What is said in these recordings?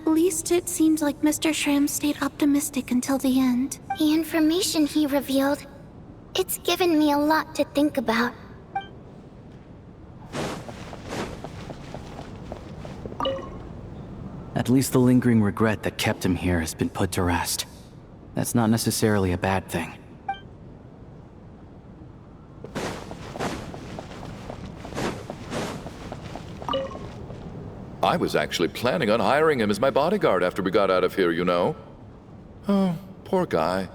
least it seems like Mr. Shram stayed optimistic until the end. The information he revealed, it's given me a lot to think about. At least the lingering regret that kept him here has been put to rest. That's not necessarily a bad thing. I was actually planning on hiring him as my bodyguard after we got out of here, you know. Oh, poor guy.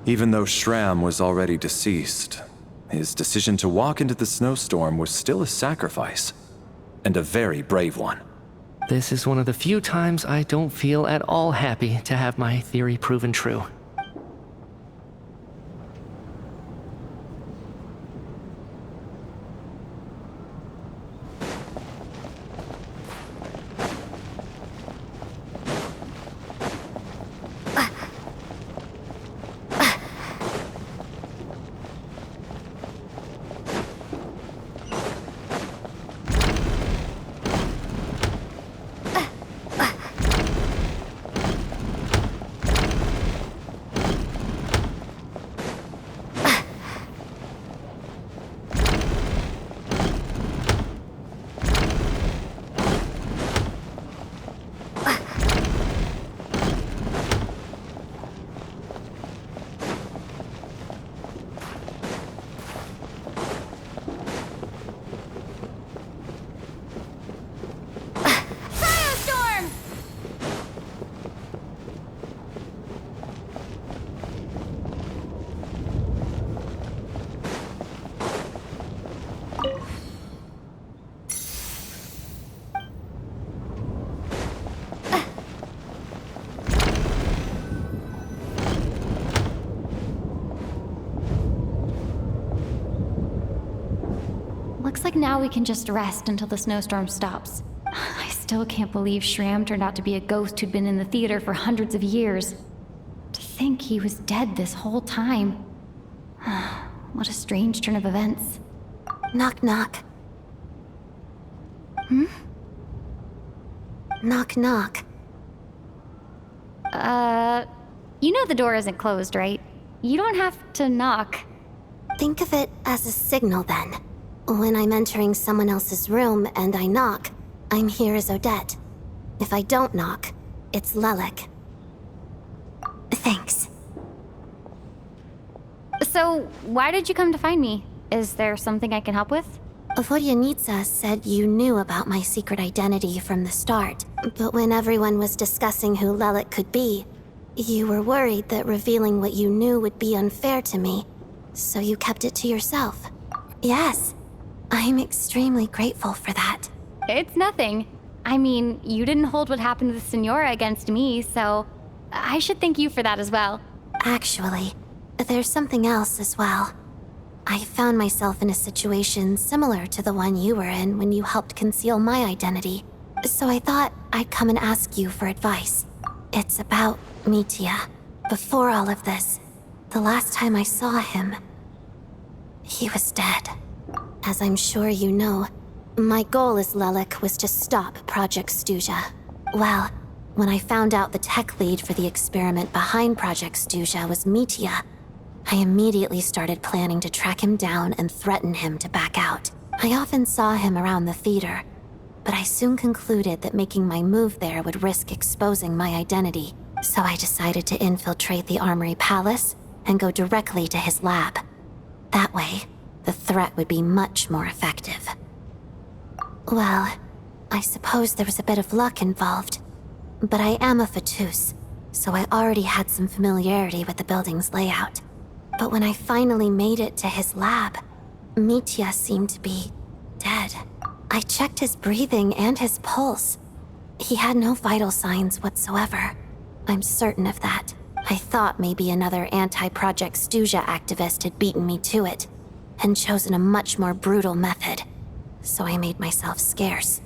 Even though Shram was already deceased, his decision to walk into the snowstorm was still a sacrifice, and a very brave one. This is one of the few times I don't feel at all happy to have my theory proven true. Looks like now we can just rest until the snowstorm stops. I still can't believe Shram turned out to be a ghost who'd been in the theater for hundreds of years. To think he was dead this whole time. What a strange turn of events. Knock knock. Knock knock. You know the door isn't closed, right? You don't have to knock. Think of it as a signal then. When I'm entering someone else's room and I knock, I'm here as Odette. If I don't knock, it's Lelik. Thanks. So, why did you come to find me? Is there something I can help with? Vodyanitsa said you knew about my secret identity from the start, but when everyone was discussing who Lelik could be, you were worried that revealing what you knew would be unfair to me, so you kept it to yourself. Yes, I'm extremely grateful for that. It's nothing. I mean, you didn't hold what happened with Senora against me, so I should thank you for that as well. Actually, there's something else as well. I found myself in a situation similar to the one you were in when you helped conceal my identity, so I thought I'd come and ask you for advice. It's about Mitya. Before all of this, the last time I saw him, he was dead. As I'm sure you know, my goal as Lelik was to stop Project Stuja. Well, when I found out the tech lead for the experiment behind Project Stuja was Mitya, I immediately started planning to track him down and threaten him to back out. I often saw him around the theater, but I soon concluded that making my move there would risk exposing my identity, so I decided to infiltrate the Armory Palace and go directly to his lab. That way, the threat would be much more effective. Well, I suppose there was a bit of luck involved, but I am a Fatus, so I already had some familiarity with the building's layout. But when I finally made it to his lab, Mitya seemed to be dead. I checked his breathing and his pulse. He had no vital signs whatsoever. I'm certain of that. I thought maybe another anti-Project Stuja activist had beaten me to it, and chosen a much more brutal method, so I made myself scarce.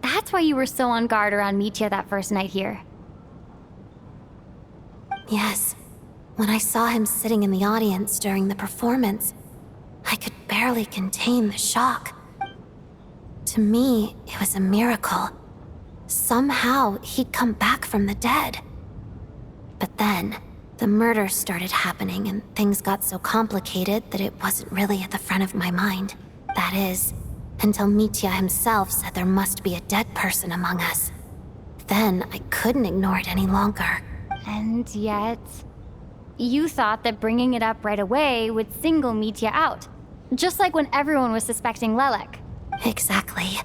That's why you were so on guard around Mitya that first night here. Yes. When I saw him sitting in the audience during the performance, I could barely contain the shock. To me, it was a miracle. Somehow, he'd come back from the dead. But then, the murders started happening and things got so complicated that it wasn't really at the front of my mind. That is, until Mitya himself said there must be a dead person among us. Then, I couldn't ignore it any longer. And yet, you thought that bringing it up right away would single Mitya out. Just like when everyone was suspecting Lelek. Exactly.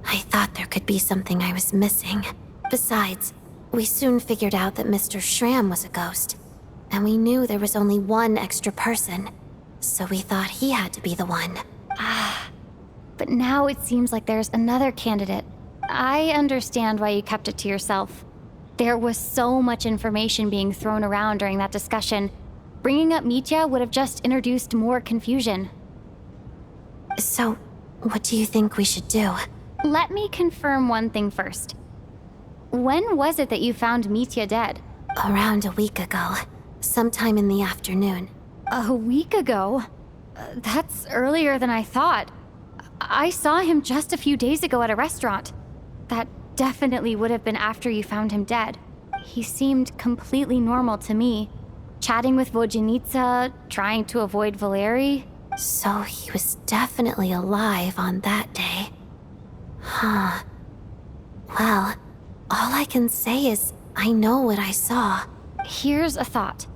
I thought there could be something I was missing. Besides, we soon figured out that Mr. Schramm was a ghost. And we knew there was only one extra person. So we thought he had to be the one. But now it seems like there's another candidate. I understand why you kept it to yourself. There was so much information being thrown around during that discussion. Bringing up Mitya would have just introduced more confusion. So, what do you think we should do? Let me confirm one thing first. When was it that you found Mitya dead? Around a week ago. Sometime in the afternoon. A week ago? That's earlier than I thought. I saw him just a few days ago at a restaurant. That definitely would have been after you found him dead. He seemed completely normal to me. Chatting with Vojenitsa, trying to avoid Valeri. So he was definitely alive on that day. Huh. Well, all I can say is I know what I saw. Here's a thought.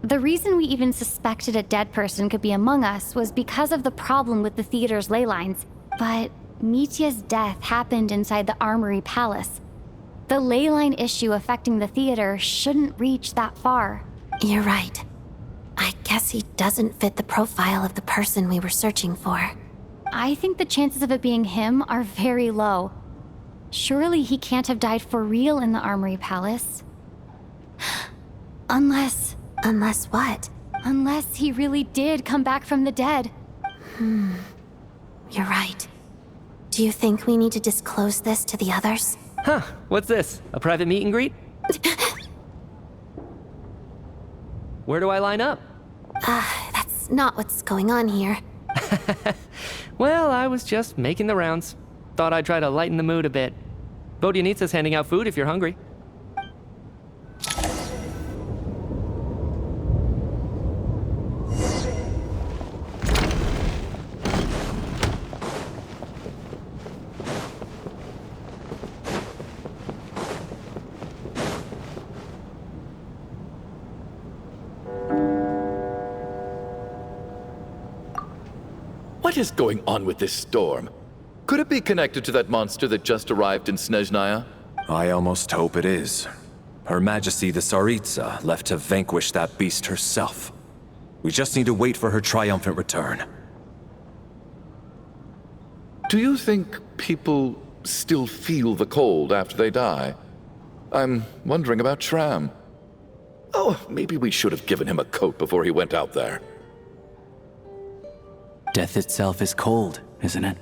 The reason we even suspected a dead person could be among us was because of the problem with the theater's ley lines. But Mitya's death happened inside the Armory Palace. The ley line issue affecting the theater shouldn't reach that far. You're right. I guess he doesn't fit the profile of the person we were searching for. I think the chances of it being him are very low. Surely he can't have died for real in the Armory Palace. Unless what? Unless he really did come back from the dead. You're right. Do you think we need to disclose this to the others? Huh, what's this? A private meet and greet? Where do I line up? That's not what's going on here. Well, I was just making the rounds. Thought I'd try to lighten the mood a bit. Vodyanitsa's handing out food if you're hungry. What is going on with this storm? Could it be connected to that monster that just arrived in Snezhnaya? I almost hope it is. Her Majesty the Tsaritsa left to vanquish that beast herself. We just need to wait for her triumphant return. Do you think people still feel the cold after they die? I'm wondering about Shram. Oh, maybe we should have given him a coat before he went out there. Death itself is cold, isn't it?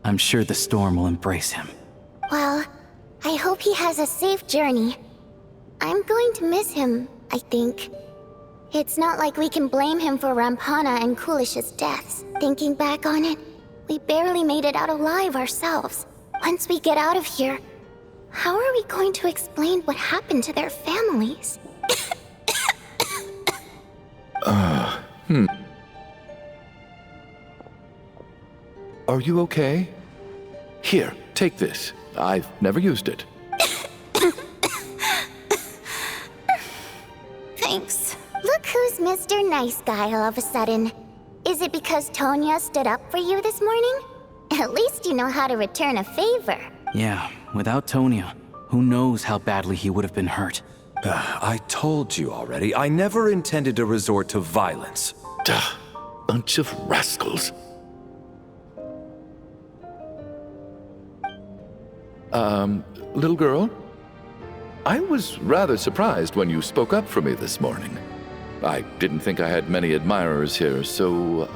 I'm sure the storm will embrace him. Well, I hope he has a safe journey. I'm going to miss him, I think. It's not like we can blame him for Rampana and Kulish's deaths. Thinking back on it, we barely made it out alive ourselves. Once we get out of here, how are we going to explain what happened to their families? Are you okay? Here, take this. I've never used it. Thanks. Look who's Mr. Nice Guy all of a sudden. Is it because Tonya stood up for you this morning? At least you know how to return a favor. Yeah, without Tonya, who knows how badly he would have been hurt. I told you already, I never intended to resort to violence. Duh, bunch of rascals. Little girl? I was rather surprised when you spoke up for me this morning. I didn't think I had many admirers here, so,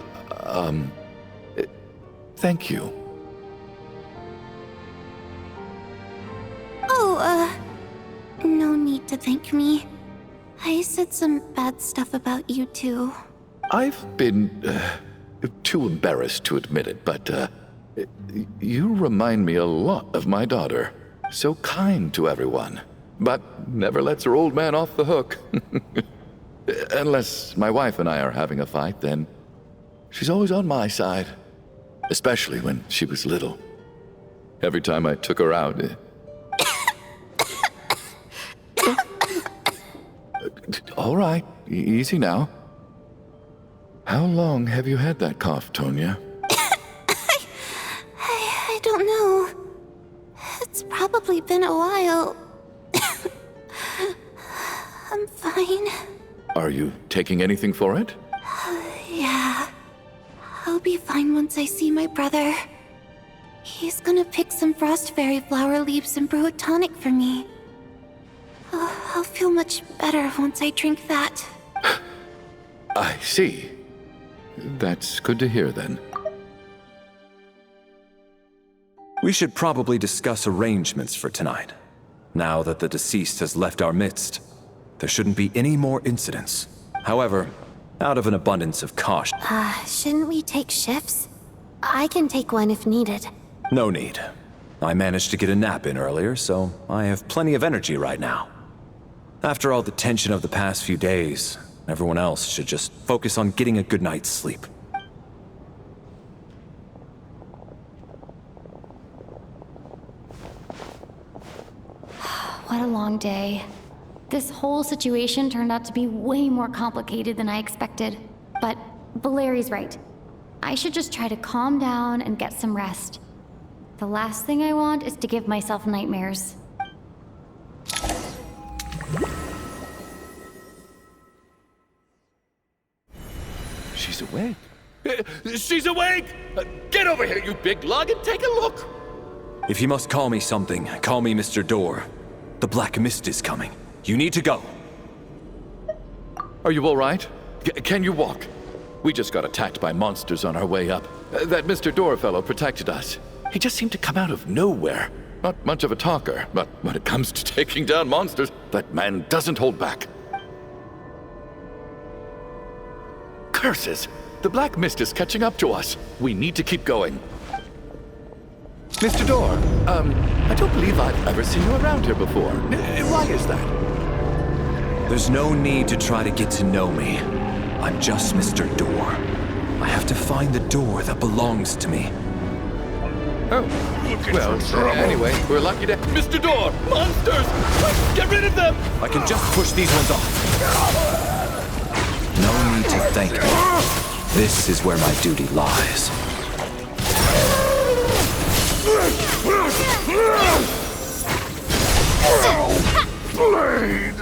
thank you. Oh, no need to thank me. I said some bad stuff about you too. I've been too embarrassed to admit it, but you remind me a lot of my daughter. So kind to everyone, but never lets her old man off the hook. Unless my wife and I are having a fight, then she's always on my side. Especially when she was little. Every time I took her out... All right, easy now. How long have you had that cough, Tonya? I don't know. It's probably been a while. I'm fine. Are you taking anything for it? Yeah. I'll be fine once I see my brother. He's gonna pick some frost fairy flower leaves and brew a tonic for me. I'll feel much better once I drink that. I see. That's good to hear, then. We should probably discuss arrangements for tonight. Now that the deceased has left our midst, there shouldn't be any more incidents. However, out of an abundance of caution... Shouldn't we take shifts? I can take one if needed. No need. I managed to get a nap in earlier, so I have plenty of energy right now. After all the tension of the past few days, everyone else should just focus on getting a good night's sleep. What a long day. This whole situation turned out to be way more complicated than I expected. But Valeri's right. I should just try to calm down and get some rest. The last thing I want is to give myself nightmares. She's awake. She's awake! Get over here, you big lug, and take a look! If you must call me something, call me Mr. Door. The Black Mist is coming. You need to go. Are you all right? Can you walk? We just got attacked by monsters on our way up. That Mr. Door fellow protected us. He just seemed to come out of nowhere. Not much of a talker, but when it comes to taking down monsters, that man doesn't hold back. Curses! The Black Mist is catching up to us. We need to keep going. Mr. Door, I don't believe I've ever seen you around here before. Why is that? There's no need to try to get to know me. I'm just Mr. Door. I have to find the door that belongs to me. Oh, well, anyway, we're lucky to... Mr. Door! Monsters! Quick, get rid of them! I can just push these ones off. No need to thank me. This is where my duty lies. Blade!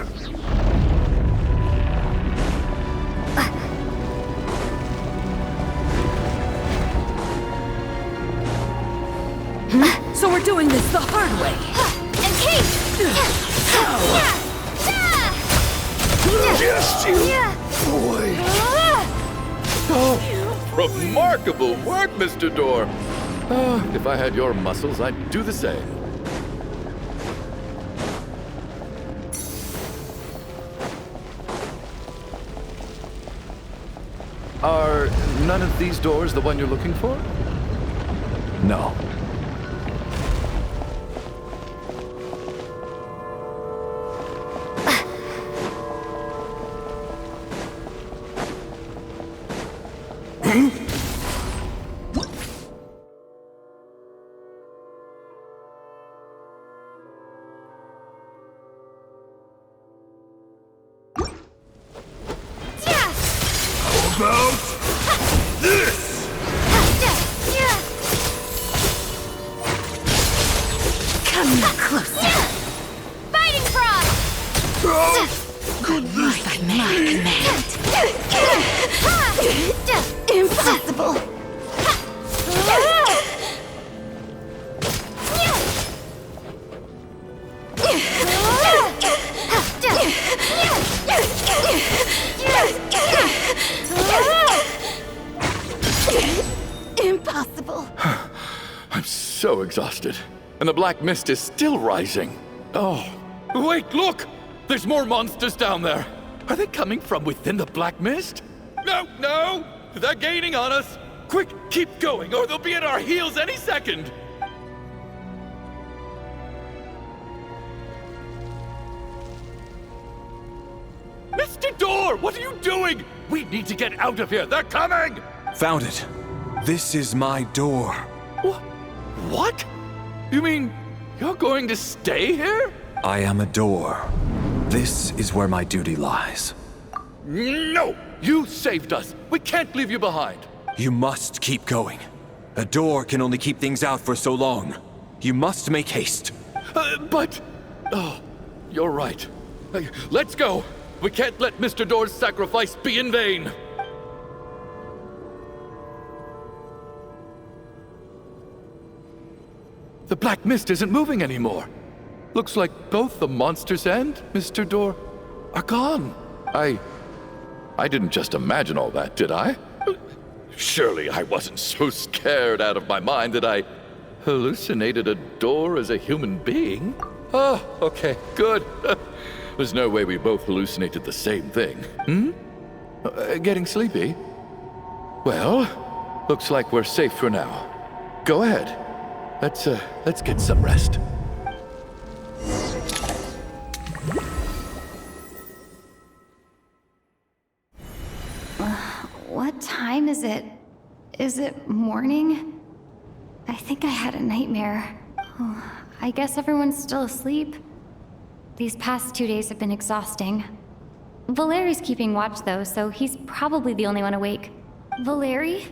So we're doing this the hard way. And keep! Just you, boy! Oh, remarkable work, Mr. Door! Oh, if I had your muscles, I'd do the same. Are none of these doors the one you're looking for? No. Impossible! Impossible! I'm so exhausted. And the Black Mist is still rising. Oh, wait, look! There's more monsters down there. Are they coming from within the Black Mist? No, no! They're gaining on us! Quick, keep going, or they'll be at our heels any second! Mr. Door, what are you doing? We need to get out of here. They're coming! Found it. This is my door. What? You mean you're going to stay here? I am a door. This is where my duty lies. No! You saved us. We can't leave you behind. You must keep going. A door can only keep things out for so long. You must make haste. But... Oh, you're right. Let's go. We can't let Mr. Door's sacrifice be in vain. The black mist isn't moving anymore. Looks like both the monsters and Mr. Door are gone. I didn't just imagine all that, did I? Surely I wasn't so scared out of my mind that I hallucinated a door as a human being. Oh, okay, good. There's no way we both hallucinated the same thing. Getting sleepy? Well, looks like we're safe for now. Go ahead. Let's get some rest. What time is it? Is it morning? I think I had a nightmare. Oh, I guess everyone's still asleep. These past 2 days have been exhausting. Valeri's keeping watch though, so he's probably the only one awake. Valeri?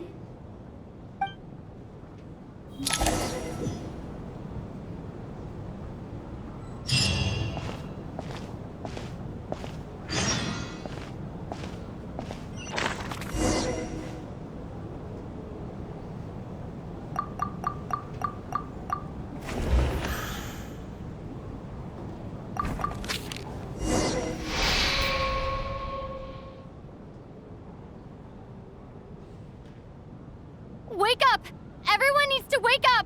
Wake up! Everyone needs to wake up!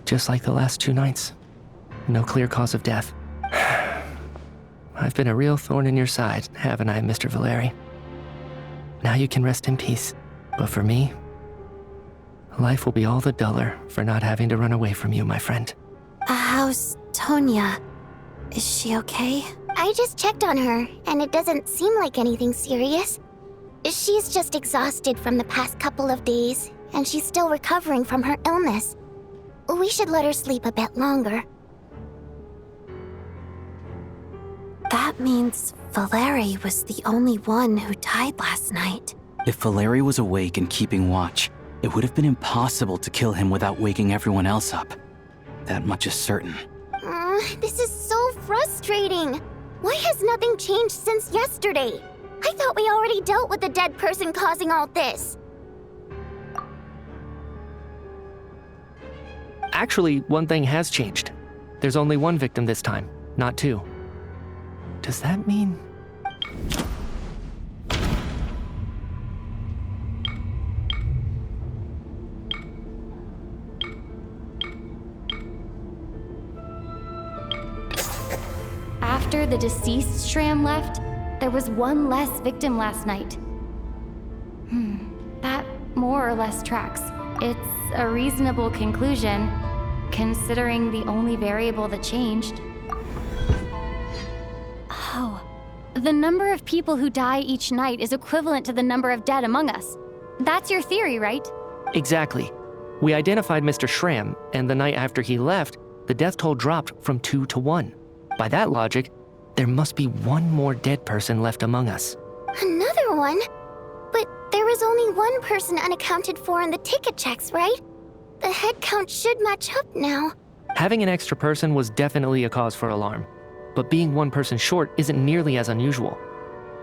Just like the last 2 nights. No clear cause of death. I've been a real thorn in your side, haven't I, Mr. Valeri? Now you can rest in peace. But for me, life will be all the duller for not having to run away from you, my friend. How's Tonya? Is she okay? I just checked on her, and it doesn't seem like anything serious. She's just exhausted from the past couple of days, and she's still recovering from her illness. We should let her sleep a bit longer. That means Valeri was the only one who died last night. If Valeri was awake and keeping watch, it would have been impossible to kill him without waking everyone else up. That much is certain. This is so frustrating. Why has nothing changed since yesterday? I thought we already dealt with the dead person causing all this. Actually, one thing has changed. There's only 1 victim this time, not 2. Does that mean... After the deceased Shram left, there was 1 less victim last night. That more or less tracks. It's a reasonable conclusion, considering the only variable that changed. Oh, the number of people who die each night is equivalent to the number of dead among us. That's your theory, right? Exactly. We identified Mr. Shram, and the night after he left, the death toll dropped from 2 to 1. By that logic, there must be 1 more dead person left among us. Another one? But there was only 1 person unaccounted for in the ticket checks, right? The head count should match up now. Having an extra person was definitely a cause for alarm, but being 1 person short isn't nearly as unusual.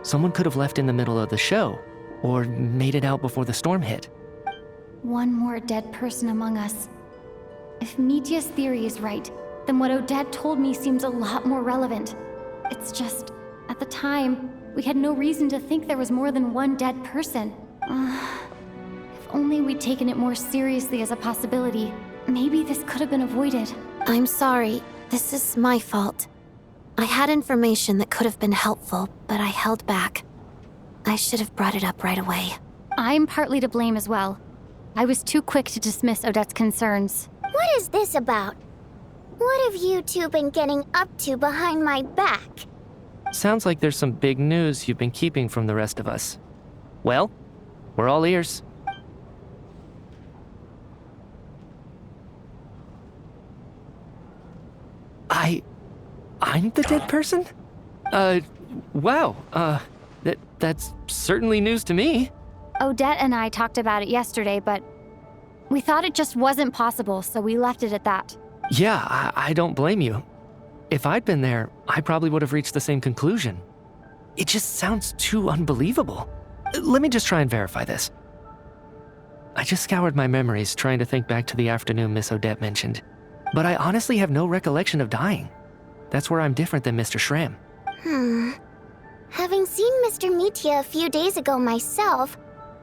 Someone could have left in the middle of the show, or made it out before the storm hit. 1 more dead person among us. If Mitya's theory is right, then what Odette told me seems a lot more relevant. It's just, at the time, we had no reason to think there was more than 1 dead person. If only we'd taken it more seriously as a possibility, maybe this could have been avoided. I'm sorry. This is my fault. I had information that could have been helpful, but I held back. I should have brought it up right away. I'm partly to blame as well. I was too quick to dismiss Odette's concerns. What is this about? What have you two been getting up to behind my back? Sounds like there's some big news you've been keeping from the rest of us. Well, we're all ears. I'm the dead person? Wow, that's certainly news to me. Odette and I talked about it yesterday, but we thought it just wasn't possible, so we left it at that. Yeah, I don't blame you. If I'd been there, I probably would have reached the same conclusion. It just sounds too unbelievable. Let me just try and verify this. I just scoured my memories trying to think back to the afternoon Miss Odette mentioned, but I honestly have no recollection of dying. That's where I'm different than Mr. Schramm. Having seen Mr. Mitya a few days ago myself,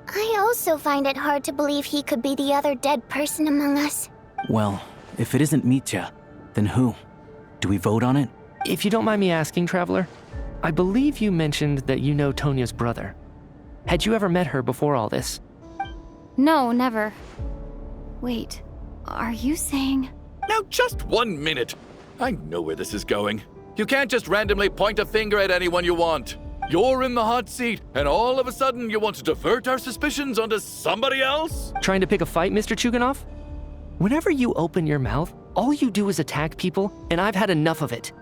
I also find it hard to believe he could be the other dead person among us. Well, if it isn't Mitya, then who? Do we vote on it? If you don't mind me asking, Traveler, I believe you mentioned that you know Tonya's brother. Had you ever met her before all this? No, never. Wait, are you saying... Now, just 1 minute. I know where this is going. You can't just randomly point a finger at anyone you want. You're in the hot seat, and all of a sudden you want to divert our suspicions onto somebody else? Trying to pick a fight, Mr. Chuganov? Whenever you open your mouth, all you do is attack people, and I've had enough of it.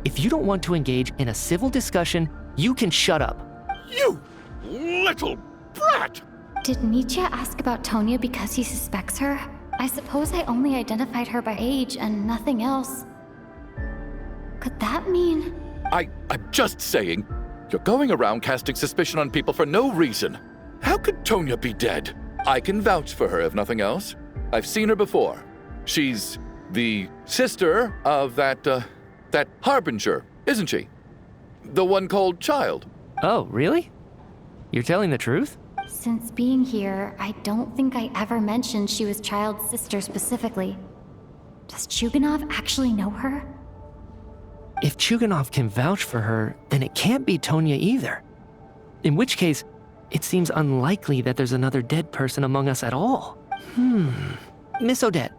If you don't want to engage in a civil discussion, you can shut up. You little brat! Did Mitya ask about Tonya because he suspects her? I suppose I only identified her by age and nothing else. Could that mean... I'm just saying, you're going around casting suspicion on people for no reason. How could Tonya be dead? I can vouch for her if nothing else. I've seen her before. She's the sister of that Harbinger, isn't she? The one called Child. Oh, really? You're telling the truth? Since being here, I don't think I ever mentioned she was Child's sister specifically. Does Chuganov actually know her? If Chuganov can vouch for her, then it can't be Tonya either. In which case, it seems unlikely that there's another dead person among us at all. Miss Odette,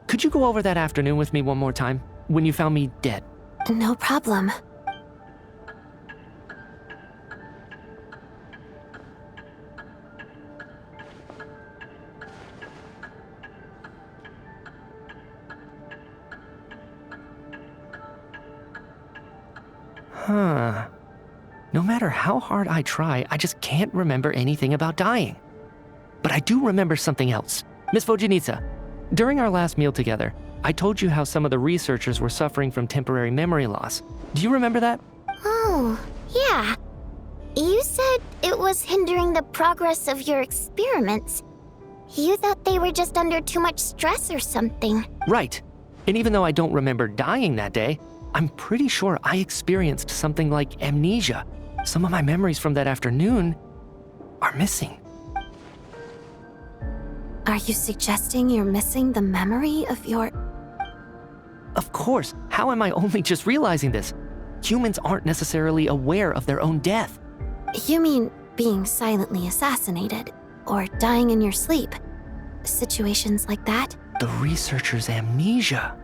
could you go over that afternoon with me one more time, when you found me dead? No problem. No matter how hard I try, I just can't remember anything about dying. But I do remember something else. Miss Vojanitsa, during our last meal together, I told you how some of the researchers were suffering from temporary memory loss. Do you remember that? Oh, yeah. You said it was hindering the progress of your experiments. You thought they were just under too much stress or something. Right. And even though I don't remember dying that day, I'm pretty sure I experienced something like amnesia. Some of my memories from that afternoon are missing. Are you suggesting you're missing the memory of your... Of course, how am I only just realizing this? Humans aren't necessarily aware of their own death. You mean being silently assassinated, or dying in your sleep? Situations like that? The researcher's amnesia.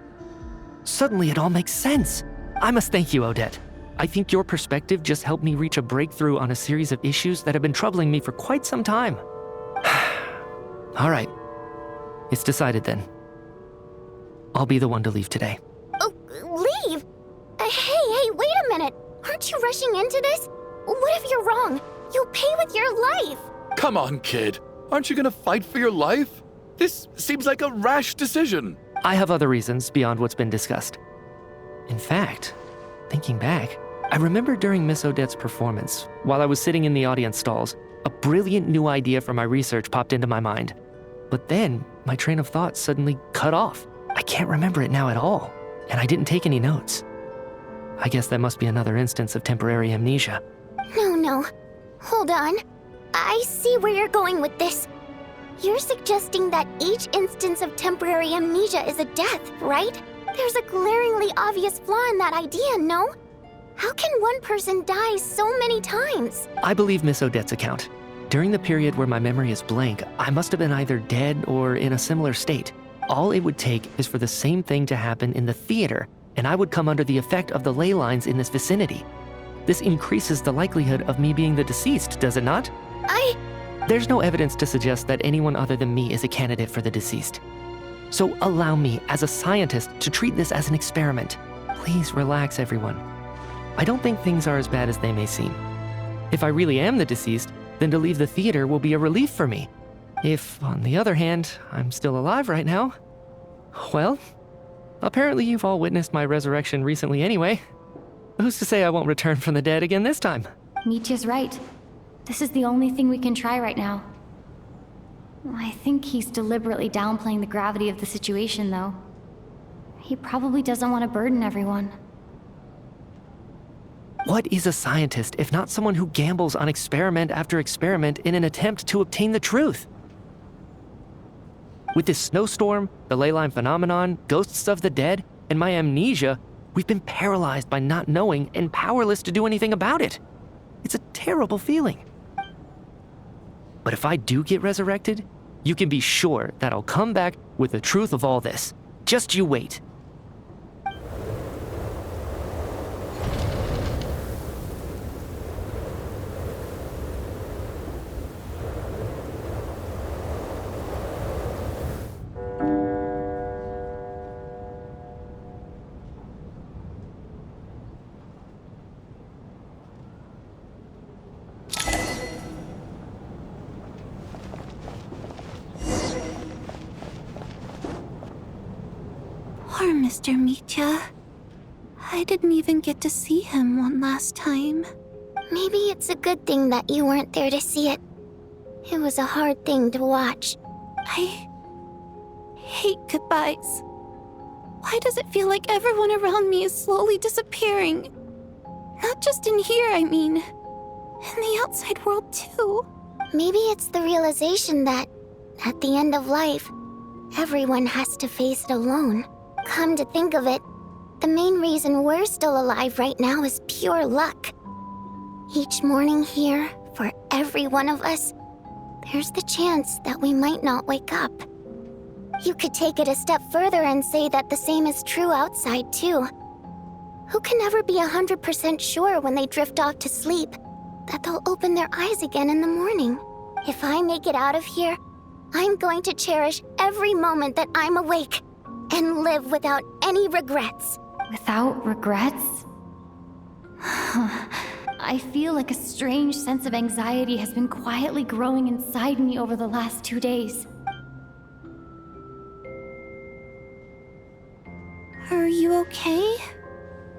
Suddenly it all makes sense. I must thank you, Odette. I think your perspective just helped me reach a breakthrough on a series of issues that have been troubling me for quite some time. All right. It's decided then. I'll be the one to leave today. Oh, leave? Hey, wait a minute. Aren't you rushing into this? What if you're wrong? You'll pay with your life. Come on, kid. Aren't you gonna fight for your life? This seems like a rash decision. I have other reasons beyond what's been discussed. In fact, thinking back, I remember during Miss Odette's performance, while I was sitting in the audience stalls, a brilliant new idea for my research popped into my mind. But then, my train of thought suddenly cut off. I can't remember it now at all, and I didn't take any notes. I guess that must be another instance of temporary amnesia. No. Hold on. I see where you're going with this. You're suggesting that each instance of temporary amnesia is a death, right? There's a glaringly obvious flaw in that idea, no? How can one person die so many times? I believe Miss Odette's account. During the period where my memory is blank, I must have been either dead or in a similar state. All it would take is for the same thing to happen in the theater, and I would come under the effect of the ley lines in this vicinity. This increases the likelihood of me being the deceased, does it not? There's no evidence to suggest that anyone other than me is a candidate for the deceased. So allow me, as a scientist, to treat this as an experiment. Please relax, everyone. I don't think things are as bad as they may seem. If I really am the deceased, then to leave the theater will be a relief for me. If, on the other hand, I'm still alive right now, well, apparently you've all witnessed my resurrection recently anyway. Who's to say I won't return from the dead again this time? Mitya's right. This is the only thing we can try right now. I think he's deliberately downplaying the gravity of the situation, though. He probably doesn't want to burden everyone. What is a scientist if not someone who gambles on experiment after experiment in an attempt to obtain the truth? With this snowstorm, the ley line phenomenon, ghosts of the dead, and my amnesia, we've been paralyzed by not knowing and powerless to do anything about it. It's a terrible feeling. But if I do get resurrected, you can be sure that I'll come back with the truth of all this. Just you wait. Poor Mr. Mitya. I didn't even get to see him one last time. Maybe it's a good thing that you weren't there to see it. It was a hard thing to watch. I hate goodbyes. Why does it feel like everyone around me is slowly disappearing? Not just in here, I mean. In the outside world, too. Maybe it's the realization that, at the end of life, everyone has to face it alone. Come to think of it, the main reason we're still alive right now is pure luck. Each morning here, for every one of us, there's the chance that we might not wake up. You could take it a step further and say that the same is true outside, too. Who can ever be 100% sure when they drift off to sleep that they'll open their eyes again in the morning? If I make it out of here, I'm going to cherish every moment that I'm awake and live without any regrets. Without regrets? I feel like a strange sense of anxiety has been quietly growing inside me over the last 2 days. Are you okay?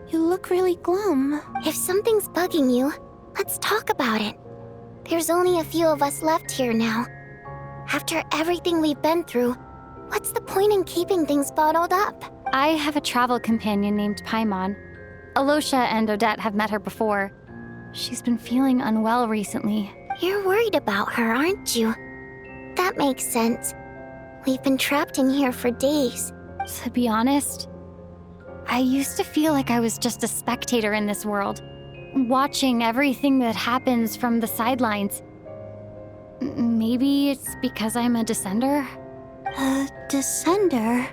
You look really glum. If something's bugging you, let's talk about it. There's only a few of us left here now. After everything we've been through, what's the point in keeping things bottled up? I have a travel companion named Paimon. Alosha and Odette have met her before. She's been feeling unwell recently. You're worried about her, aren't you? That makes sense. We've been trapped in here for days. To be honest, I used to feel like I was just a spectator in this world, watching everything that happens from the sidelines. Maybe it's because I'm a descender? A descender?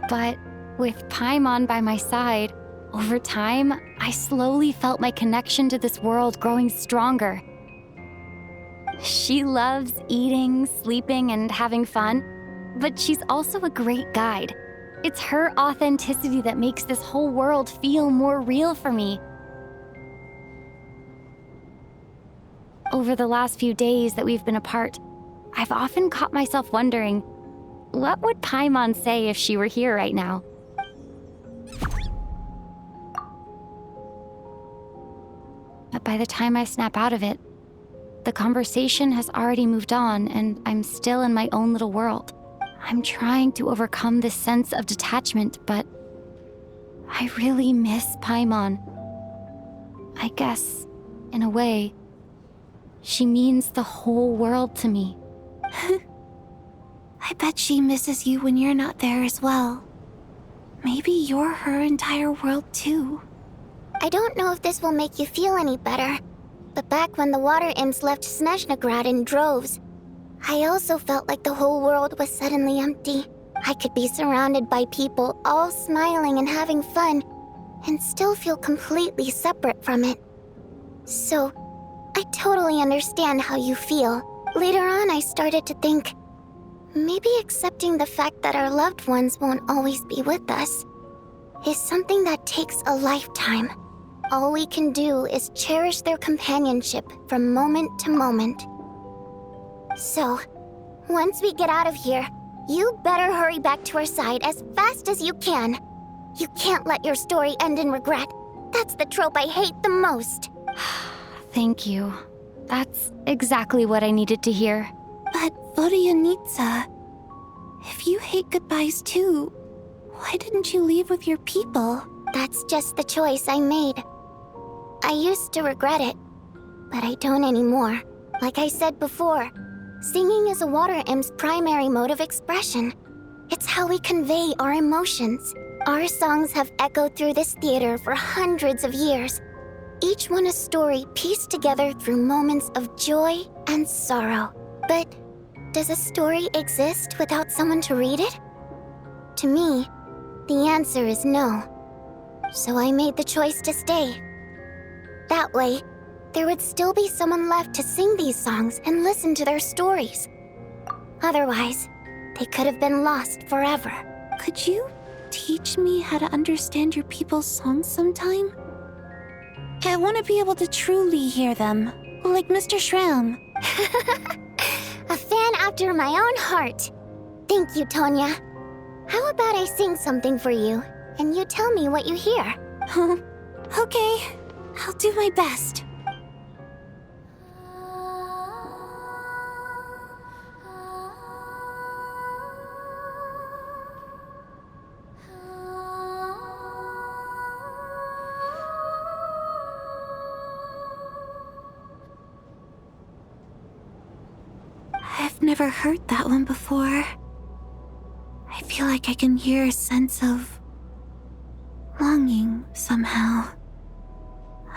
But with Paimon by my side, over time, I slowly felt my connection to this world growing stronger. She loves eating, sleeping, and having fun, but she's also a great guide. It's her authenticity that makes this whole world feel more real for me. Over the last few days that we've been apart, I've often caught myself wondering, what would Paimon say if she were here right now? But by the time I snap out of it, the conversation has already moved on and I'm still in my own little world. I'm trying to overcome this sense of detachment, but I really miss Paimon. I guess, in a way, she means the whole world to me. I bet she misses you when you're not there as well. Maybe you're her entire world too. I don't know if this will make you feel any better, but back when the water imps left Snezhnograd in droves, I also felt like the whole world was suddenly empty. I could be surrounded by people all smiling and having fun, and still feel completely separate from it. So, I totally understand how you feel. Later on, I started to think, maybe accepting the fact that our loved ones won't always be with us is something that takes a lifetime. All we can do is cherish their companionship from moment to moment. So, once we get out of here, you better hurry back to our side as fast as you can. You can't let your story end in regret. That's the trope I hate the most. Thank you. That's exactly what I needed to hear. But Vodyanitsa, if you hate goodbyes too, why didn't you leave with your people? That's just the choice I made. I used to regret it, but I don't anymore. Like I said before, singing is a water imp's primary mode of expression. It's how we convey our emotions. Our songs have echoed through this theater for hundreds of years, each one a story pieced together through moments of joy and sorrow. But does a story exist without someone to read it? To me, the answer is no. So I made the choice to stay. That way, there would still be someone left to sing these songs and listen to their stories. Otherwise, they could have been lost forever. Could you teach me how to understand your people's songs sometime? I want to be able to truly hear them, like Mr. Shram. A fan after my own heart. Thank you, Tonya. How about I sing something for you, and you tell me what you hear? Okay, I'll do my best. I've never heard that one before. I feel like I can hear a sense of longing somehow.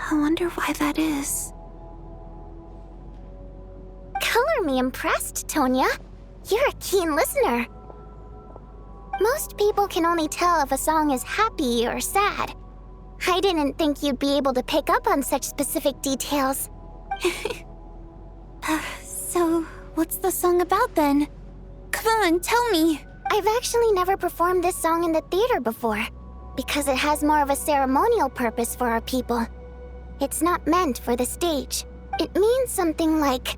I wonder why that is. Color me impressed, Tonya. You're a keen listener. Most people can only tell if a song is happy or sad. I didn't think you'd be able to pick up on such specific details. So, what's the song about then? Come on, tell me! I've actually never performed this song in the theater before, because it has more of a ceremonial purpose for our people. It's not meant for the stage. It means something like,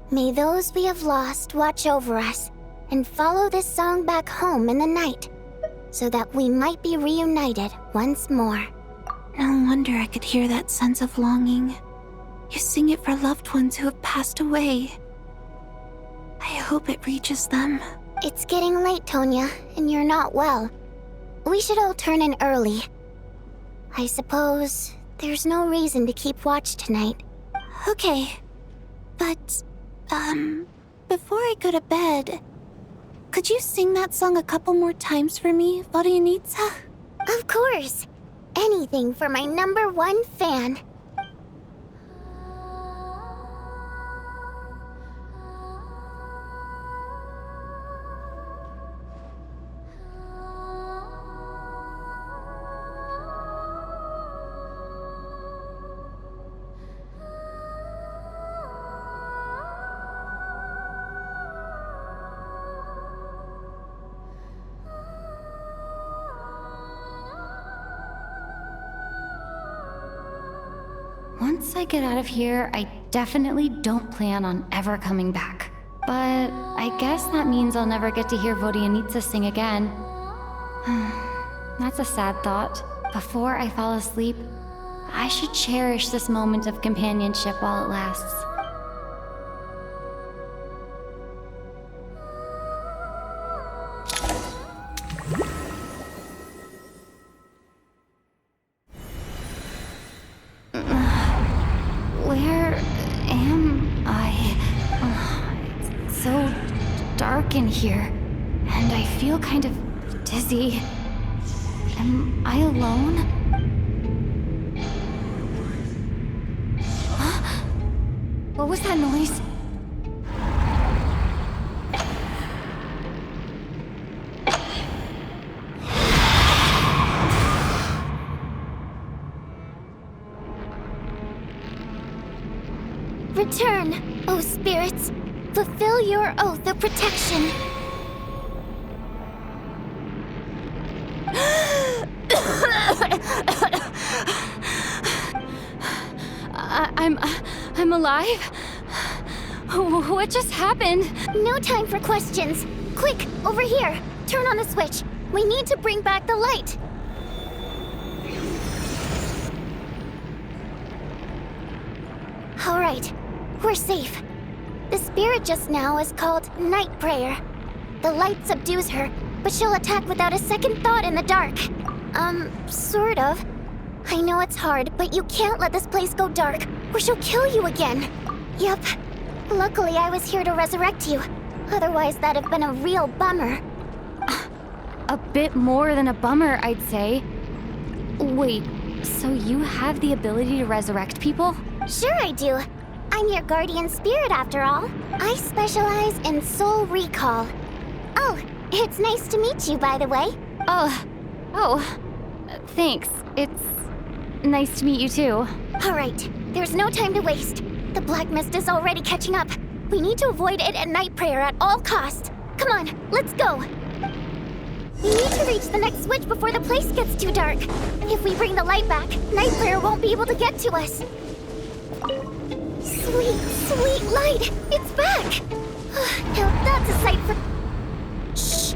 "May those we have lost watch over us, and follow this song back home in the night, so that we might be reunited once more." No wonder I could hear that sense of longing. You sing it for loved ones who have passed away. I hope it reaches them. It's getting late, Tonya, and you're not well. We should all turn in early. I suppose there's no reason to keep watch tonight. Okay. But, before I go to bed, could you sing that song a couple more times for me, Vodyanitsa? Of course. Anything for my #1 fan. Once I get out of here, I definitely don't plan on ever coming back. But I guess that means I'll never get to hear Vodyanitsa sing again. That's a sad thought. Before I fall asleep, I should cherish this moment of companionship while it lasts. Where am I? It's so dark in here, and I feel kind of dizzy. Am I alone? What was that noise? Return, O spirits. Fulfill your oath of protection. I'm alive? What just happened? No time for questions. Quick, over here. Turn on the switch. We need to bring back the light. All right, we're safe. The spirit just now is called Night Prayer. The light subdues her, but she'll attack without a second thought in the dark. Sort of. I know it's hard, but you can't let this place go dark, or she'll kill you again. Yep. Luckily, I was here to resurrect you. Otherwise, that'd have been a real bummer. A bit more than a bummer, I'd say. Wait, so you have the ability to resurrect people? Sure I do. I'm your guardian spirit after all. I specialize in soul recall. Oh, it's nice to meet you, by the way. Thanks. It's nice to meet you too. All right, there's no time to waste. The black mist is already catching up. We need to avoid it at Night Prayer at all costs. Come on, let's go. We need to reach the next switch before the place gets too dark. If we bring the light back, Night Prayer won't be able to get to us. Sweet, sweet light! It's back! Now that's a sight for... Shh!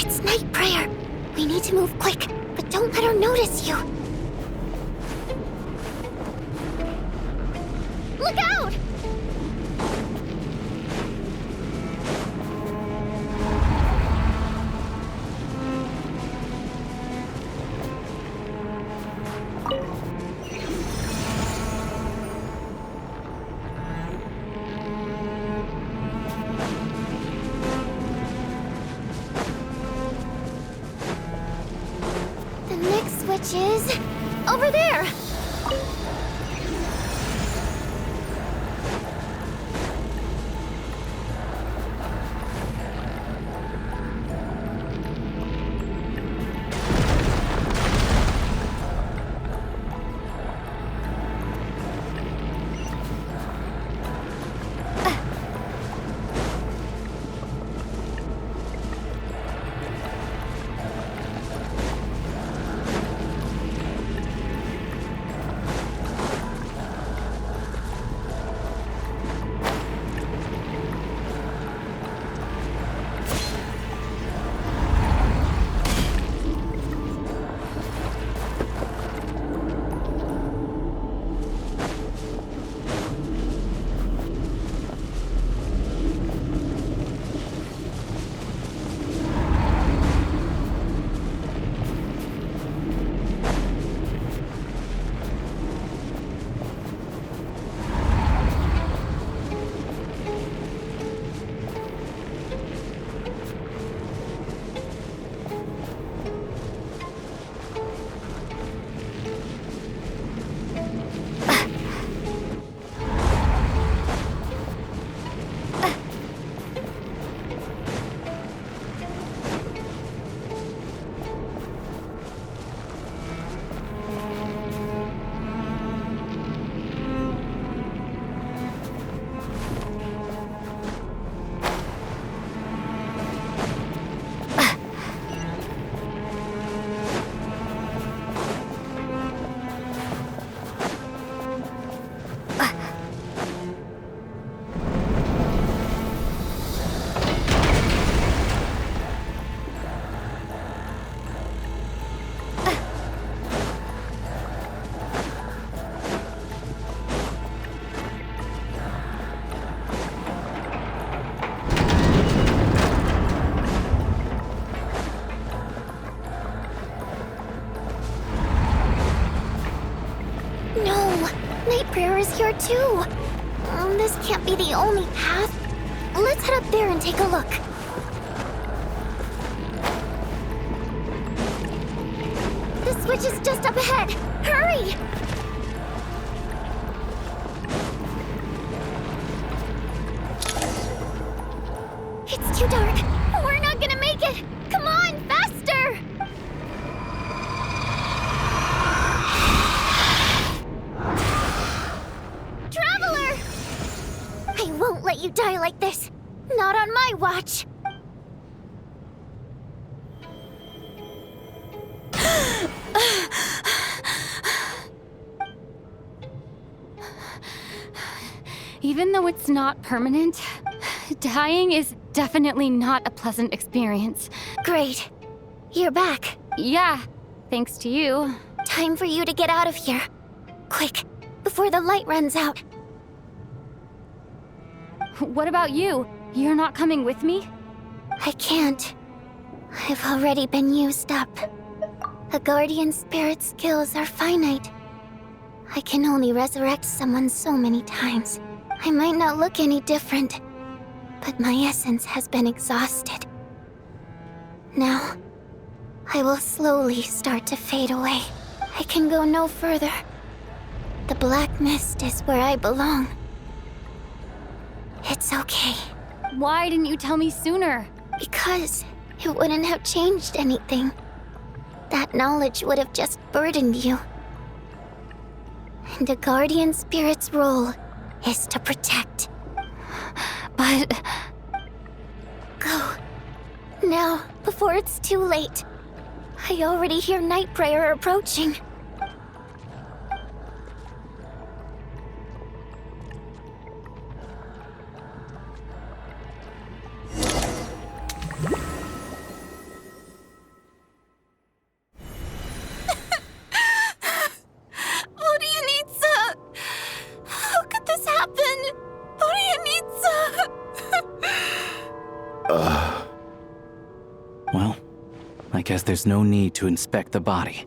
It's Night Prayer. We need to move quick, but don't let her notice you. Look out! The next switch is... over there! Prayer is here too. This can't be the only path. Let's head up there and take a look. The switch is just up ahead. Hurry! like this. Not on my watch. Even though it's not permanent, dying is definitely not a pleasant experience. Great. You're back. Yeah, thanks to you. Time for you to get out of here. Quick, before the light runs out. What about you? You're not coming with me? I can't. I've already been used up. A guardian spirit's skills are finite. I can only resurrect someone so many times. I might not look any different, but my essence has been exhausted. Now, I will slowly start to fade away. I can go no further. The black mist is where I belong. It's okay. Why didn't you tell me sooner? Because it wouldn't have changed anything. That knowledge would have just burdened you. And a guardian spirit's role is to protect. But... Go. Now, before it's too late. I already hear night prayer approaching. Onionitsa! How could this happen? Onionitsa! Well, I guess there's no need to inspect the body.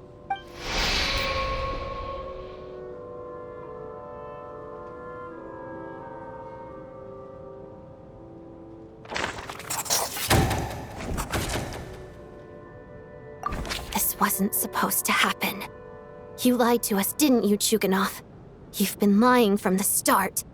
This wasn't supposed to happen. You lied to us, didn't you, Chuganov? You've been lying from the start.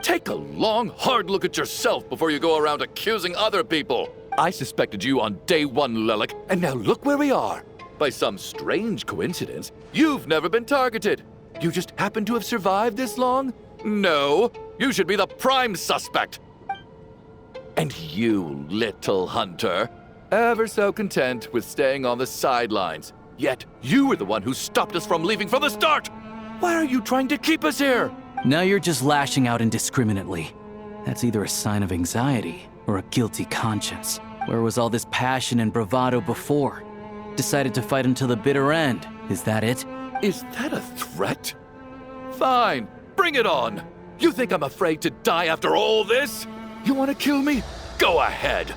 Take a long, hard look at yourself before you go around accusing other people. I suspected you on day one, Lelik, and now look where we are. By some strange coincidence, you've never been targeted. You just happen to have survived this long? No, you should be the prime suspect. And you, little hunter, ever so content with staying on the sidelines. Yet you were the one who stopped us from leaving from the start. Why are you trying to keep us here? Now you're just lashing out indiscriminately. That's either a sign of anxiety or a guilty conscience. Where was all this passion and bravado before? Decided to fight until the bitter end. Is that it? Is that a threat? Fine, bring it on. You think I'm afraid to die after all this? You want to kill me? Go ahead.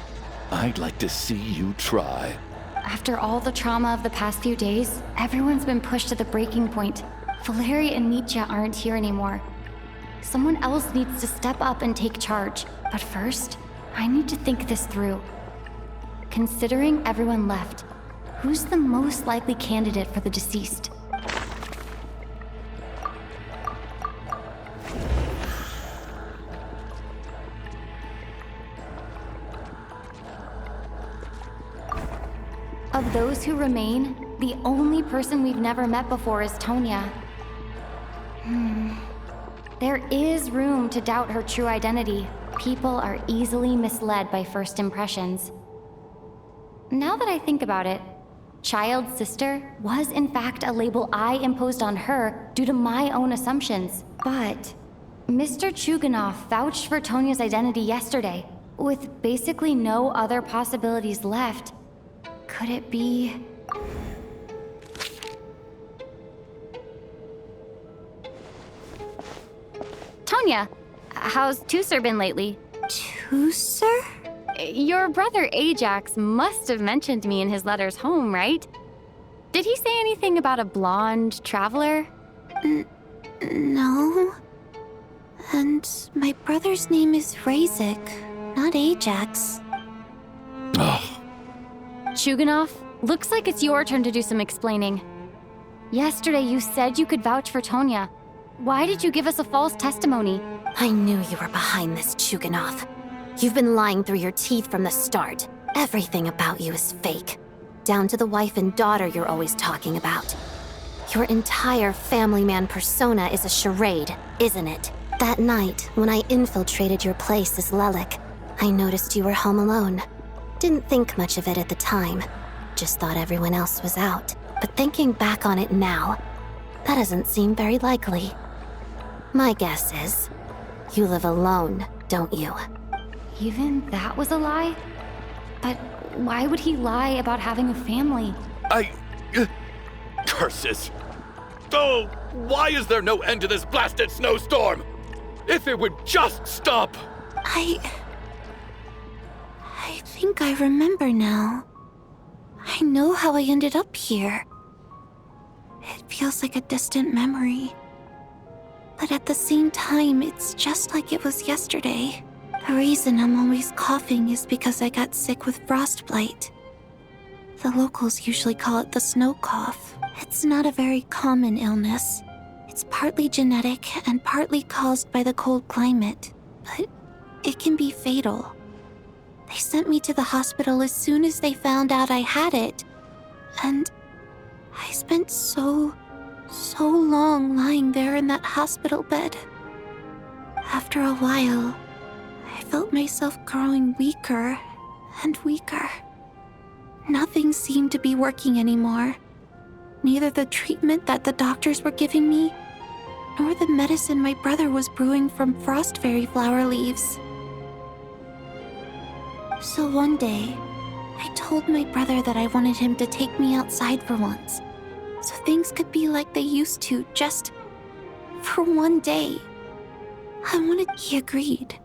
I'd like to see you try. After all the trauma of the past few days, everyone's been pushed to the breaking point. Valeri and Nietzsche aren't here anymore. Someone else needs to step up and take charge. But first, I need to think this through. Considering everyone left, who's the most likely candidate for the deceased? Of those who remain, the only person we've never met before is Tonya. There is room to doubt her true identity. People are easily misled by first impressions. Now that I think about it, child sister was in fact a label I imposed on her due to my own assumptions. But Mr. Chuganov vouched for Tonya's identity yesterday, with basically no other possibilities left. Could it be... Tonya, how's Tusser been lately? Tusser? Your brother Ajax must have mentioned me in his letters home, right? Did he say anything about a blonde traveler? No. And my brother's name is Razik, not Ajax. Chuganov, looks like it's your turn to do some explaining. Yesterday you said you could vouch for Tonya. Why did you give us a false testimony? I knew you were behind this, Chuganov. You've been lying through your teeth from the start. Everything about you is fake. Down to the wife and daughter you're always talking about. Your entire family man persona is a charade, isn't it? That night, when I infiltrated your place as Lelik, I noticed you were home alone. Didn't think much of it at the time. Just thought everyone else was out. But thinking back on it now, that doesn't seem very likely. My guess is, you live alone, don't you? Even that was a lie? But why would he lie about having a family? Curses! Oh, why is there no end to this blasted snowstorm? If it would just stop! I think I remember now. I know how I ended up here. It feels like a distant memory. But at the same time, it's just like it was yesterday. The reason I'm always coughing is because I got sick with frostbite. The locals usually call it the snow cough. It's not a very common illness. It's partly genetic and partly caused by the cold climate, but it can be fatal. They sent me to the hospital as soon as they found out I had it, and I spent so long lying there in that hospital bed. After a while, I felt myself growing weaker and weaker. Nothing seemed to be working anymore. Neither the treatment that the doctors were giving me, nor the medicine my brother was brewing from frost fairy flower leaves. So one day, I told my brother that I wanted him to take me outside for once, so things could be like they used to, just for one day. He agreed.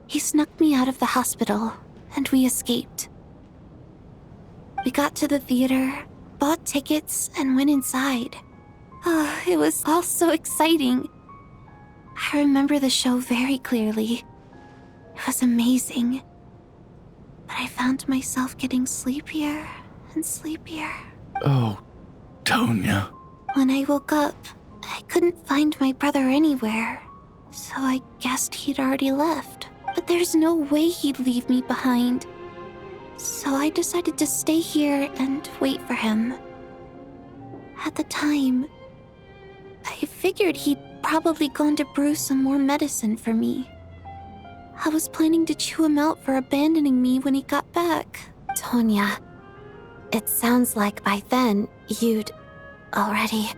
He snuck me out of the hospital, and we escaped. We got to the theater, bought tickets, and went inside. Oh, it was all so exciting. I remember the show very clearly. It was amazing. But I found myself getting sleepier and sleepier. Oh, Tonya. When I woke up, I couldn't find my brother anywhere, so I guessed he'd already left. But there's no way he'd leave me behind. So I decided to stay here and wait for him. At the time, I figured he'd probably gone to brew some more medicine for me. I was planning to chew him out for abandoning me when he got back. Tonya, it sounds like by then you'd already...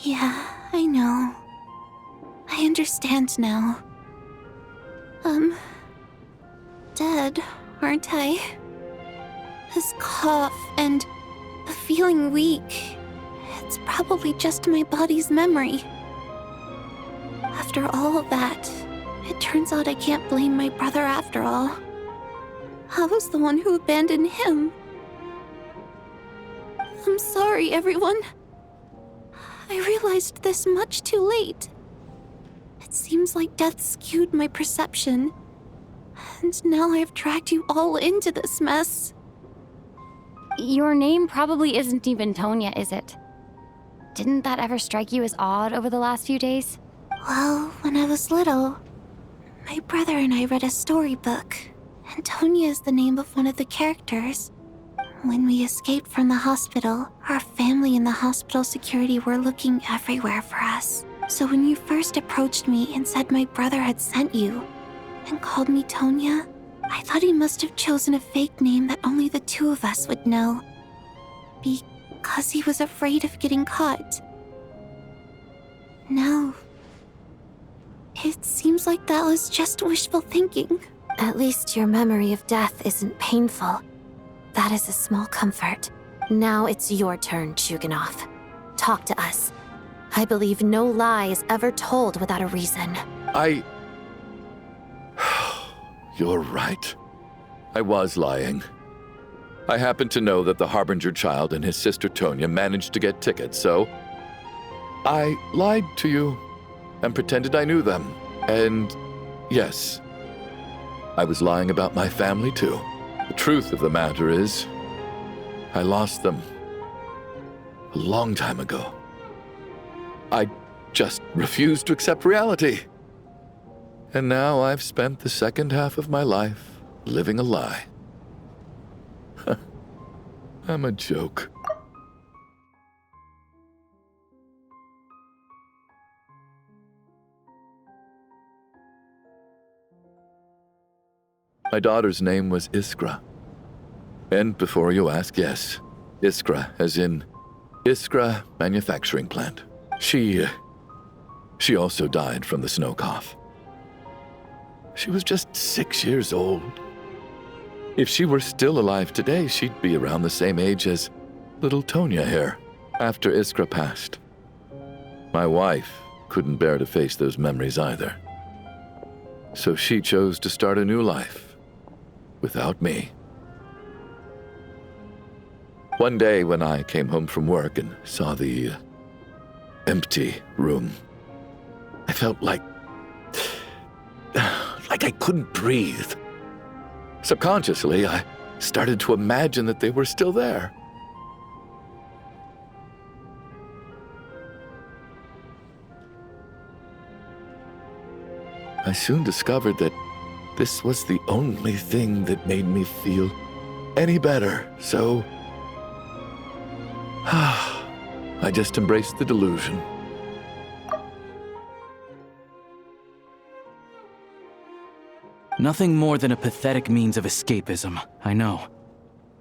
Yeah, I know. I understand now. Dead, aren't I? This cough and the feeling weak, it's probably just my body's memory. After all of that, it turns out I can't blame my brother after all. I was the one who abandoned him. I'm sorry, everyone. I realized this much too late. It seems like death skewed my perception, and now I've dragged you all into this mess. Your name probably isn't even Tonya, is it? Didn't that ever strike you as odd over the last few days? Well, when I was little, my brother and I read a storybook, and Tonya is the name of one of the characters. When we escaped from the hospital, our family and the hospital security were looking everywhere for us. So when you first approached me and said my brother had sent you, and called me Tonya, I thought he must have chosen a fake name that only the two of us would know. Because he was afraid of getting caught. Now, it seems like that was just wishful thinking. At least your memory of death isn't painful. That is a small comfort. Now it's your turn, Chuganov. Talk to us. I believe no lie is ever told without a reason. You're right. I was lying. I happened to know that the Harbinger child and his sister Tonya managed to get tickets, so I lied to you and pretended I knew them. And yes, I was lying about my family too. The truth of the matter is, I lost them a long time ago. I just refused to accept reality. And now I've spent the second half of my life living a lie. I'm a joke. My daughter's name was Iskra. And before you ask, yes, Iskra, as in Iskra Manufacturing Plant. She also died from the snow cough. She was just 6 years old. If she were still alive today, she'd be around the same age as little Tonya here, after Iskra passed. My wife couldn't bear to face those memories either. So she chose to start a new life, without me. One day when I came home from work and saw the empty room, I felt like I couldn't breathe. Subconsciously, I started to imagine that they were still there. I soon discovered that this was the only thing that made me feel any better, so I just embraced the delusion. Nothing more than a pathetic means of escapism, I know.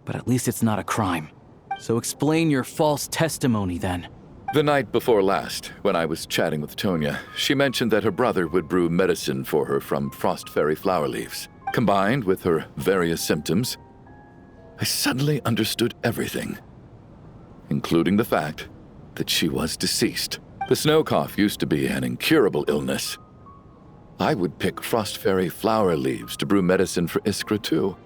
But at least it's not a crime. So explain your false testimony, then. The night before last, when I was chatting with Tonya, she mentioned that her brother would brew medicine for her from frost fairy flower leaves. Combined with her various symptoms, I suddenly understood everything, including the fact that she was deceased. The snow cough used to be an incurable illness. I would pick frost fairy flower leaves to brew medicine for Iskra too.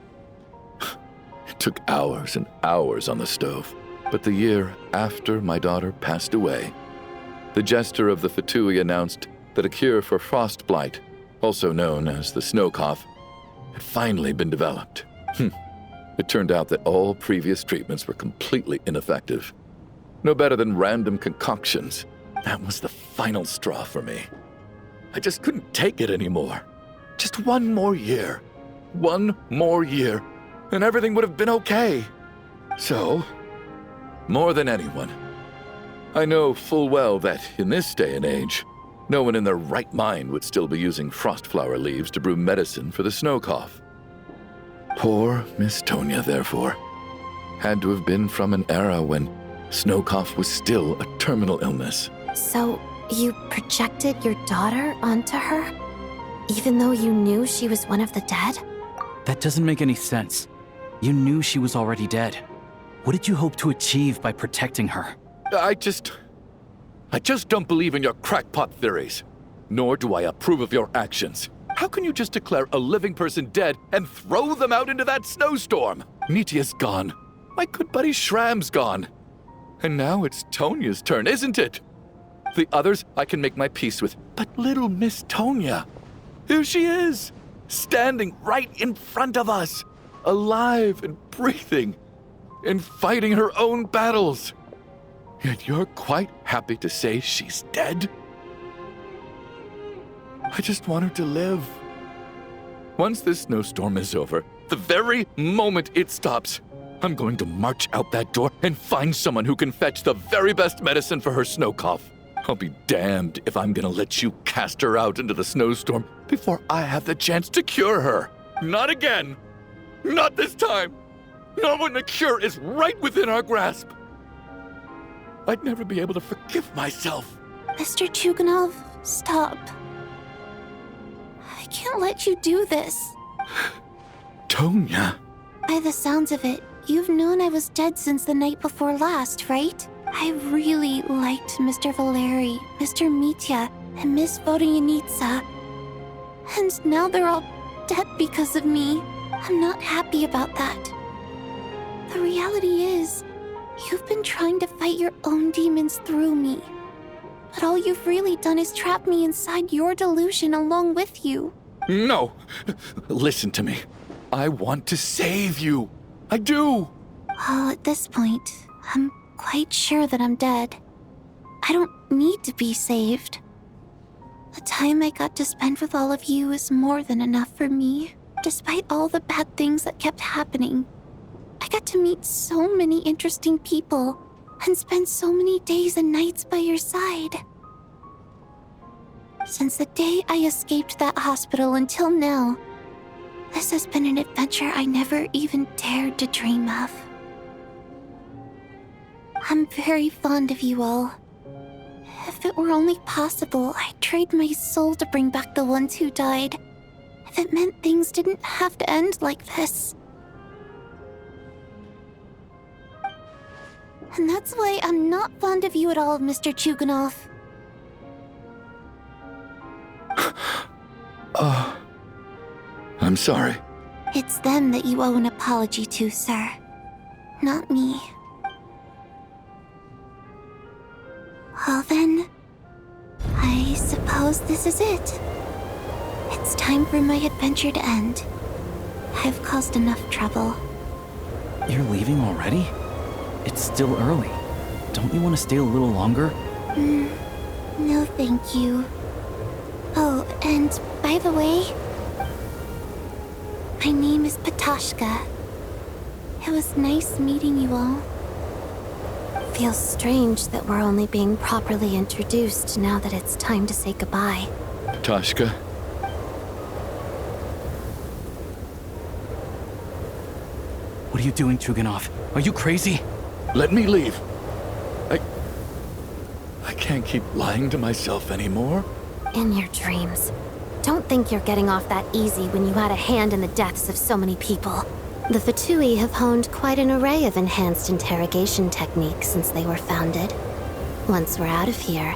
It took hours and hours on the stove. But the year after my daughter passed away, the jester of the Fatui announced that a cure for frost blight, also known as the snow cough, had finally been developed. It turned out that all previous treatments were completely ineffective. No better than random concoctions. That was the final straw for me. I just couldn't take it anymore. Just one more year. One more year, and everything would have been okay. So, more than anyone, I know full well that in this day and age, no one in their right mind would still be using frost flower leaves to brew medicine for the snow cough. Poor Miss Tonya, therefore, had to have been from an era when snow cough was still a terminal illness. So, you projected your daughter onto her? Even though you knew she was one of the dead? That doesn't make any sense. You knew she was already dead. What did you hope to achieve by protecting her? I just don't believe in your crackpot theories. Nor do I approve of your actions. How can you just declare a living person dead and throw them out into that snowstorm? Nitia's gone. My good buddy Shram's gone. And now it's Tonya's turn, isn't it? The others I can make my peace with, but little Miss Tonya, here she is, standing right in front of us, alive and breathing, and fighting her own battles. Yet you're quite happy to say she's dead? I just want her to live. Once this snowstorm is over, the very moment it stops, I'm going to march out that door and find someone who can fetch the very best medicine for her snow cough. I'll be damned if I'm gonna let you cast her out into the snowstorm before I have the chance to cure her. Not again. Not this time. Not when the cure is right within our grasp. I'd never be able to forgive myself. Mr. Chuganov, stop. I can't let you do this. Tonya. By the sounds of it, you've known I was dead since the night before last, right? I really liked Mr. Valeri, Mr. Mitya, and Miss Vodyanitsa. And now they're all dead because of me. I'm not happy about that. The reality is, you've been trying to fight your own demons through me. But all you've really done is trap me inside your delusion along with you. No. Listen to me. I want to save you. I do. Well, at this point, I'm quite sure that I'm dead. I don't need to be saved. The time I got to spend with all of you is more than enough for me. Despite all the bad things that kept happening, I got to meet so many interesting people and spend so many days and nights by your side. Since the day I escaped that hospital until now, this has been an adventure I never even dared to dream of. I'm very fond of you all. If it were only possible, I'd trade my soul to bring back the ones who died. If it meant things didn't have to end like this. And that's why I'm not fond of you at all, Mr. Chuganov. I'm sorry. It's them that you owe an apology to, sir. Not me. Well then, I suppose this is it. It's time for my adventure to end. I've caused enough trouble. You're leaving already? It's still early. Don't you want to stay a little longer? No thank you. Oh, and by the way, my name is Patashka. It was nice meeting you all. Feels strange that we're only being properly introduced now that it's time to say goodbye. Tashka, What are you doing, Chuganov? Are you crazy? let me leave. I can't keep lying to myself anymore. In your dreams. Don't think you're getting off that easy when you had a hand in the deaths of so many people. The Fatui have honed quite an array of enhanced interrogation techniques since they were founded. Once we're out of here,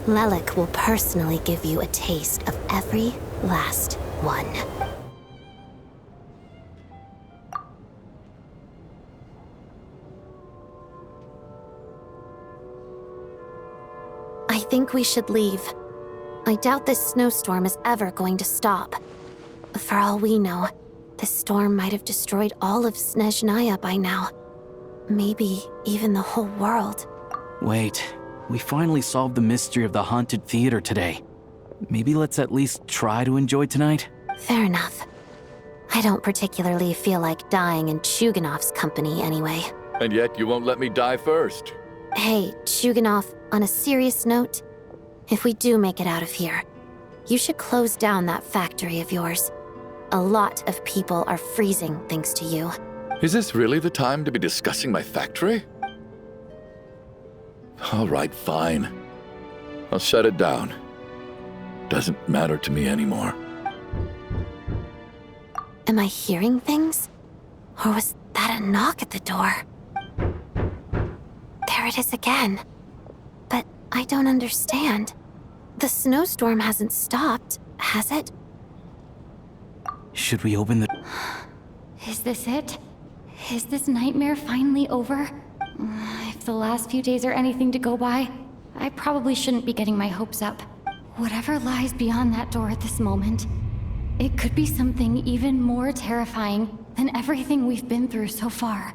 Lelik will personally give you a taste of every last one. I think we should leave. I doubt this snowstorm is ever going to stop. For all we know, this storm might have destroyed all of Snezhnaya by now. Maybe even the whole world. Wait, we finally solved the mystery of the haunted theater today. Maybe let's at least try to enjoy tonight? Fair enough. I don't particularly feel like dying in Chuganov's company anyway. And yet you won't let me die first. Hey, Chuganov, on a serious note, if we do make it out of here, you should close down that factory of yours. A lot of people are freezing thanks to you. Is this really the time to be discussing my factory? All right, fine. I'll shut it down. Doesn't matter to me anymore. Am I hearing things? Or was that a knock at the door? There it is again. But I don't understand. The snowstorm hasn't stopped, has it? Should we open the... Is this it? Is this nightmare finally over? If the last few days are anything to go by, I probably shouldn't be getting my hopes up. Whatever lies beyond that door at this moment, it could be something even more terrifying than everything we've been through so far.